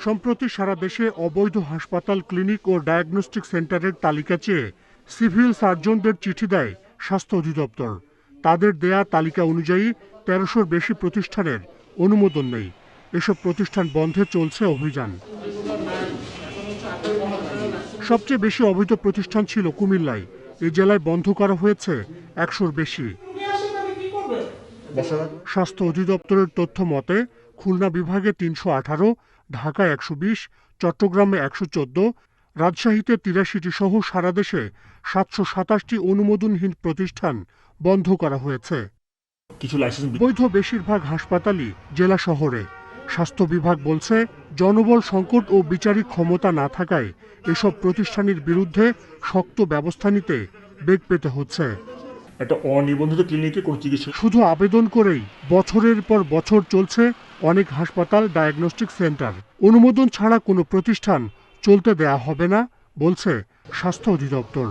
সম্প্রতি সারা দেশে অবৈধ হাসপাতাল, ক্লিনিক ও ডায়াগনস্টিক সেন্টারের তালিকা চেয়ে সিভিল সার্জনদের চিঠি দেয় স্বাস্থ্য অধিদপ্তর। তাদের দেয়া তালিকা অনুযায়ী ১৩০০-র বেশি প্রতিষ্ঠানের অনুমোদন নেই। এসব প্রতিষ্ঠান বন্ধে চলছে অভিযান। সবচেয়ে বেশি অবৈধ প্রতিষ্ঠান ছিল কুমিল্লায়। এই জেলায় বন্ধ করা হয়েছে ১০০-র বেশি। স্বাস্থ্য অধিদপ্তরের তথ্য মতে খুলনা বিভাগে ৩১৮, ঢাকায় ১২০, চট্টগ্রামে ১১৪, রাজশাহীতে ৮৩টি সহ সারা দেশে ৭২৭টি অনুমোদনহীন প্রতিষ্ঠান বন্ধ করা হয়েছে। বৈধ বেশিরভাগ হাসপাতালই জেলা শহরে। স্বাস্থ্য বিভাগ বলছে, জনবল সংকট ও বিচারিক ক্ষমতা না থাকায় এসব প্রতিষ্ঠানের বিরুদ্ধে শক্ত ব্যবস্থা নিতে বেগ পেতে হচ্ছে। একটা অনিবন্ধিত ক্লিনিকে কোন চিকিৎসা শুধু আবেদন করেই বছরের পর বছর চলছে অনেক হাসপাতাল, ডায়াগনস্টিক সেন্টার। অনুমোদন ছাড়া কোনো প্রতিষ্ঠান চলতে দেয়া হবে না বলছে স্বাস্থ্য অধিদপ্তর।